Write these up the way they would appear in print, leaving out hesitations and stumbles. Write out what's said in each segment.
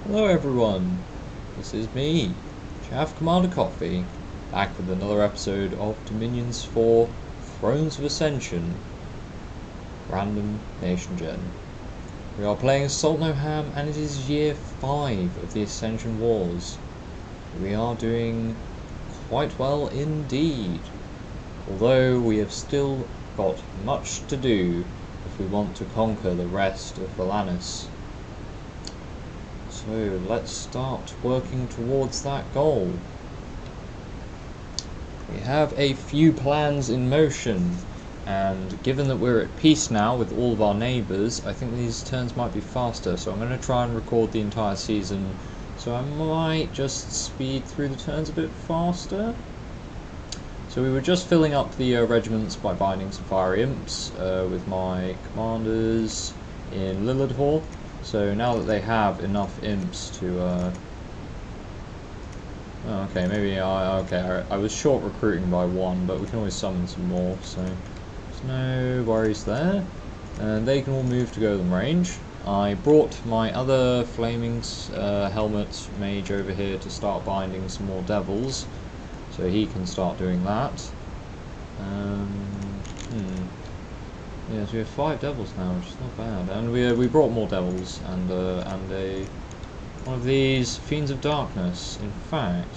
Hello everyone, this is me, Chaff Commander Coffee, back with another episode of Dominions4 Thrones of Ascension, Random Nation Gen. We are playing Saltnoham and it is year 5 of the Ascension Wars. We are doing quite well indeed, although we have still got much to do if we want to conquer the rest of Valanis. So let's start working towards that goal. We have a few plans in motion, and given that we're at peace now with all of our neighbours, I think these turns might be faster, so I'm going to try and record the entire season, so I might just speed through the turns a bit faster. So we were just filling up the regiments by binding some fire imps with my commanders in Lilithor. So now that they have enough imps to, okay, maybe I was short recruiting by 1, but we can always summon some more, so there's no worries there. And they can all move to golem range. I brought my other flaming helmet mage over here to start binding some more devils, so he can start doing that. Yeah, so we have 5 devils now, which is not bad, and we brought more devils and one of these fiends of darkness. In fact,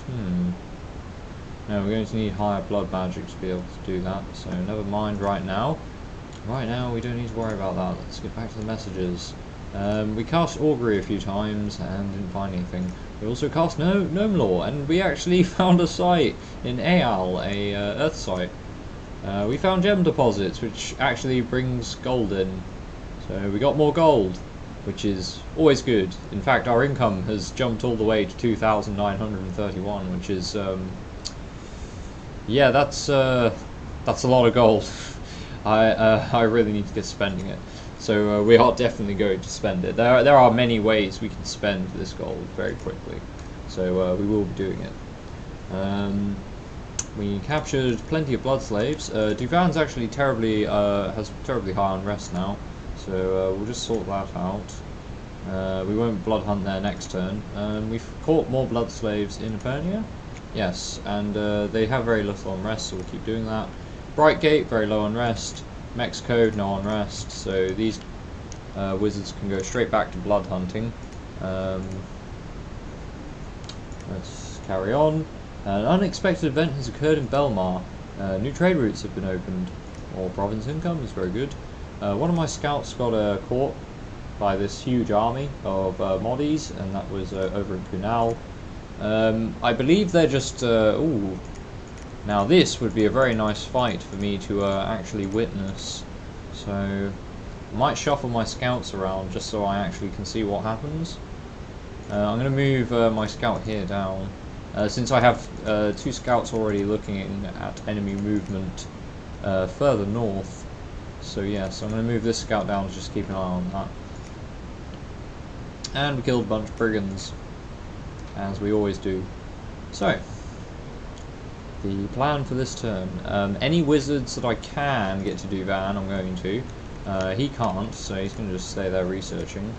no, we're going to need higher blood magic to be able to do that. So never mind. Right now, we don't need to worry about that. Let's get back to the messages. We cast augury a few times and didn't find anything. We also cast gnome lore, and we actually found a site in Aal, a earth site. We found gem deposits, which actually brings gold in. So we got more gold, which is always good. In fact, our income has jumped all the way to 2,931, which is, yeah, that's a lot of gold. I really need to get spending it. So we are definitely going to spend it. There are many ways we can spend this gold very quickly. So we will be doing it. We captured plenty of blood slaves. Duvan's actually has terribly high unrest now, so we'll just sort that out. We won't blood hunt there next turn. We've caught more blood slaves in Epernia, yes, and they have very little unrest, so we'll keep doing that. Brightgate, very low unrest. Mexico, no unrest, so these wizards can go straight back to blood hunting. Let's carry on. An unexpected event has occurred in Belmar. New trade routes have been opened. More province income is very good. One of my scouts got caught by this huge army of moddies, and that was over in Kunal. I believe they're just... ooh. Now this would be a very nice fight for me to actually witness. So I might shuffle my scouts around just so I actually can see what happens. I'm going to move my scout here down. Since I have 2 scouts already looking at enemy movement further north, so yes, I'm going to move this scout down to just keep an eye on that. And we killed a bunch of brigands, as we always do. So, the plan for this turn. Any wizards that I can get to Duvan, I'm going to. He can't, so he's going to just stay there researching.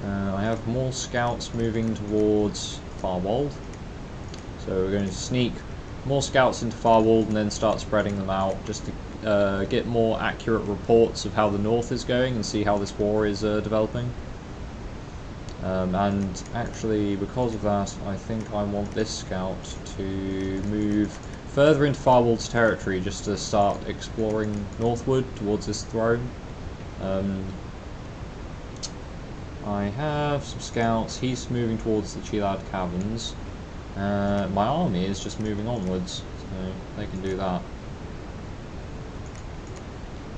I have more scouts moving towards Farwold. So we're going to sneak more scouts into Farwold and then start spreading them out just to get more accurate reports of how the north is going and see how this war is developing. And actually, because of that, I think I want this scout to move further into Farwold's territory just to start exploring northward towards this throne. I have some scouts. He's moving towards the Chilad Caverns. My army is just moving onwards, so they can do that.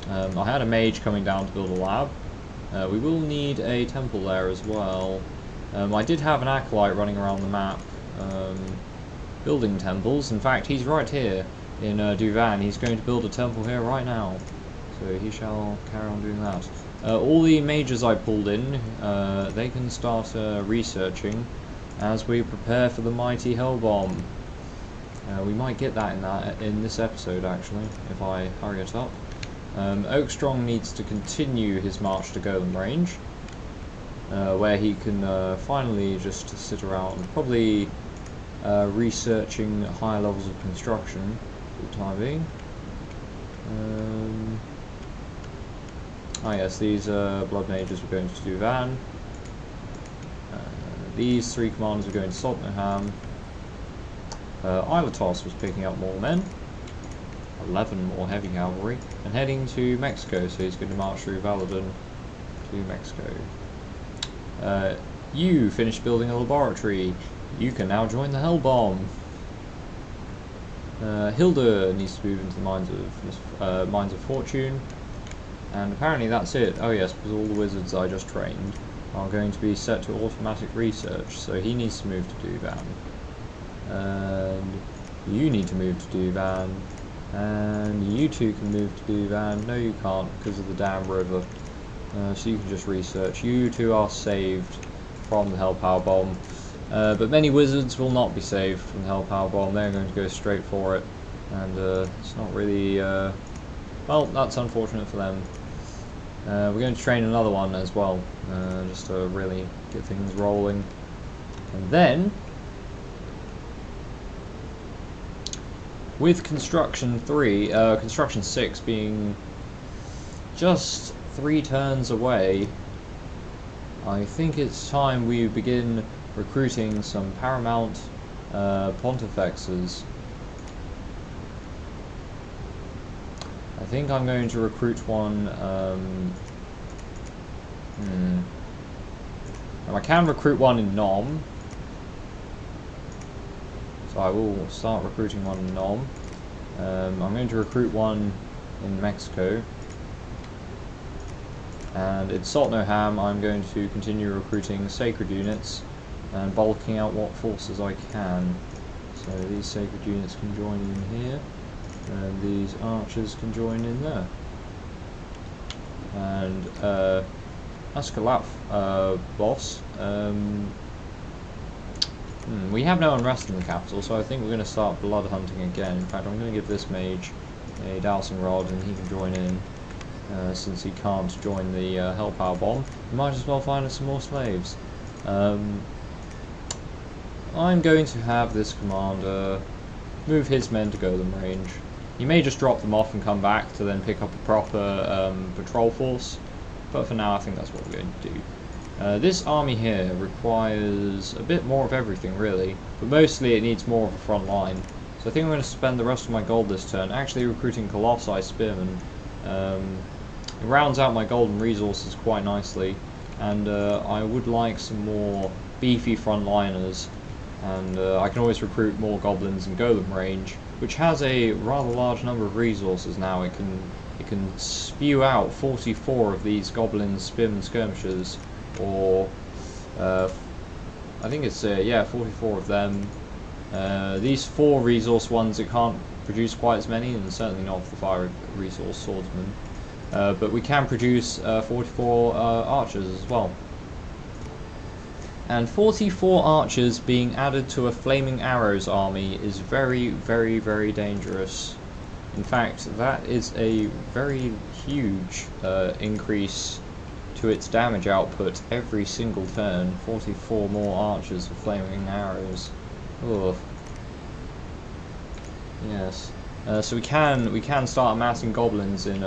I had a mage coming down to build a lab. We will need a temple there as well. I did have an acolyte running around the map building temples. In fact, he's right here in Duvan. He's going to build a temple here right now, so he shall carry on doing that. All the mages I pulled in, they can start researching as we prepare for the mighty Hellbomb. We might get that in this episode, actually, if I hurry it up. Oakstrong needs to continue his march to golem range. where he can finally just sit around, probably researching higher levels of construction for the time being. Yes, these blood mages are going to Duvan. These 3 commanders are going to Saltneham. Ilatos was picking up more men, 11 more heavy cavalry, and heading to Mexico, so he's going to march through Valadon to Mexico. You finished building a laboratory. You can now join the Hellbomb. Hilda needs to move into the Mines of Fortune, and apparently that's it. Oh yes, because all the wizards I just trained are going to be set to automatic research, so he needs to move to Duvan. And you need to move to Duvan, and you two can move to Duvan. No, you can't because of the damn river. So you can just research. You two are saved from the Hellpower Bomb. But many wizards will not be saved from the Hellpower Bomb. They're going to go straight for it, and it's not really well, that's unfortunate for them. We're going to train another one as well, just to really get things rolling. And then, with Construction 6 being just 3 turns away, I think it's time we begin recruiting some Paramount Pontifexes. I think I'm going to recruit one. I can recruit one in Nom, so I will start recruiting one in Nom. I'm going to recruit one in Mexico, and in Saltneham I'm going to continue recruiting sacred units and bulking out what forces I can. So these sacred units can join in here, and these archers can join in there. And Ascalaf boss, we have no unrest in the capital, so I think we're going to start blood hunting again. In fact, I'm going to give this mage a dowsing rod and he can join in. Since he can't join the Hellpower Bomb, we might as well find us some more slaves. I'm going to have this commander move his men to Golem range. He may just drop them off and come back to then pick up a proper patrol force, but for now I think that's what we're going to do. This army here requires a bit more of everything really, but mostly it needs more of a front line. So I think I'm going to spend the rest of my gold this turn actually recruiting Colossi Spearmen. It rounds out my golden resources quite nicely, and I would like some more beefy frontliners, and I can always recruit more goblins in Golem range, which has a rather large number of resources now. It can spew out 44 of these goblin spearmen skirmishers, or I think it's 44 of them. These 4 resource ones, it can't produce quite as many, and certainly not for the fire resource swordsman. But we can produce 44 archers as well. And 44 archers being added to a Flaming Arrows army is very, very, very dangerous. In fact, that is a very huge increase to its damage output every single turn. 44 more archers with Flaming Arrows. Ugh. Yes. So we can start amassing goblins in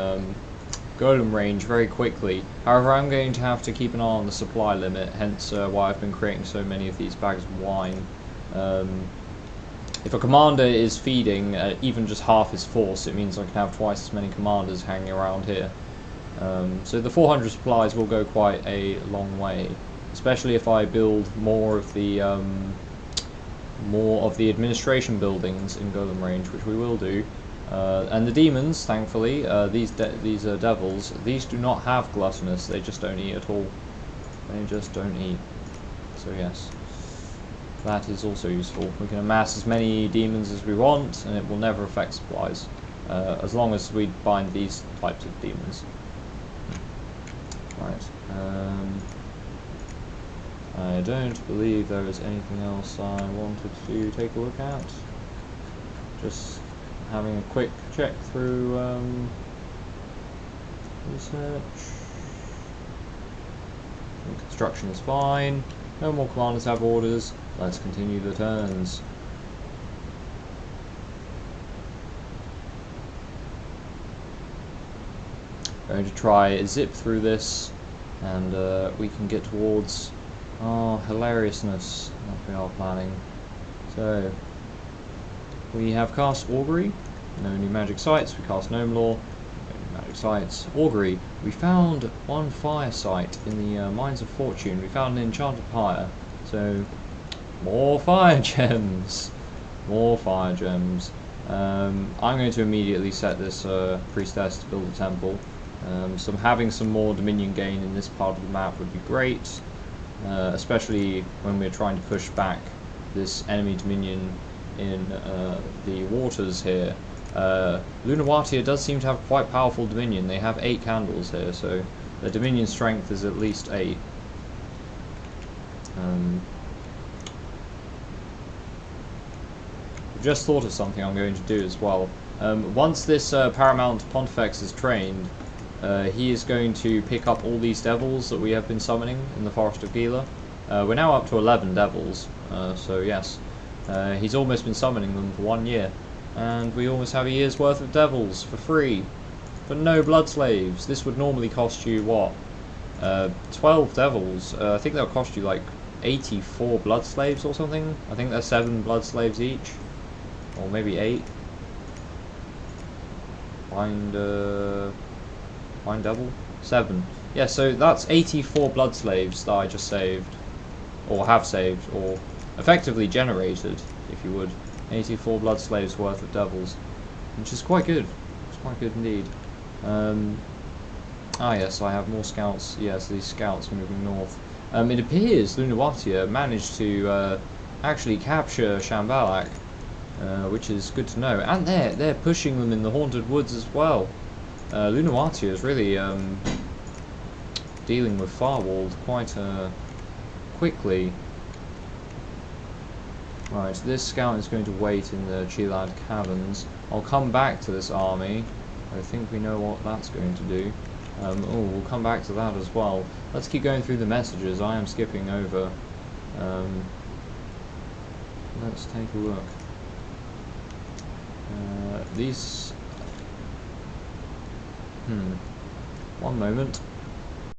Golem range very quickly. However, I'm going to have to keep an eye on the supply limit, hence why I've been creating so many of these bags of wine. If a commander is feeding even just half his force, it means I can have twice as many commanders hanging around here. So the 400 supplies will go quite a long way, especially if I build more of the administration buildings in Golem range, which we will do. And the demons, thankfully, these devils, these do not have gluttonous. They just don't eat at all. They just don't eat. So yes, that is also useful. We can amass as many demons as we want, and it will never affect supplies, as long as we bind these types of demons. Right. I don't believe there is anything else I wanted to take a look at. Just having a quick check through research. Construction is fine. No more commanders have orders. Let's continue the turns. Going to try zip through this, and we can get towards hilariousness that we are planning. So we have cast Augury, no new magic sites. We cast Gnome Law, no new magic sites. Augury, we found one fire site in the Mines of Fortune. We found an enchanted pyre, so more fire gems, more fire gems. I'm going to immediately set this priestess to build a temple. Having some more Dominion gain in this part of the map would be great, especially when we're trying to push back this enemy Dominion in the waters here. Lunawatia does seem to have quite powerful Dominion. They have 8 candles here, so their Dominion strength is at least 8. I've just thought of something I'm going to do as well. Once this Paramount Pontifex is trained, he is going to pick up all these devils that we have been summoning in the Forest of Gila. We're now up to 11 devils, so yes. He's almost been summoning them for 1 year. And we almost have a year's worth of devils for free. For no blood slaves. This would normally cost you, what? 12 devils. I think they'll cost you like 84 blood slaves or something. I think they're 7 blood slaves each. Or maybe 8. Find devil? 7. Yeah, so that's 84 blood slaves that I just saved. Or have saved, or effectively generated, if you would. 84 blood slaves worth of devils. Which is quite good. It's quite good indeed. Yes, I have more scouts. Yes, these scouts moving north. It appears Lunawatia managed to actually capture Shambhalak, which is good to know. And they're pushing them in the Haunted Woods as well. Lunawatia is really dealing with Farwald quite quickly. Right, this scout is going to wait in the Chilad Caverns. I'll come back to this army. I think we know what that's going to do. We'll come back to that as well. Let's keep going through the messages. I am skipping over. Let's take a look. These... One moment.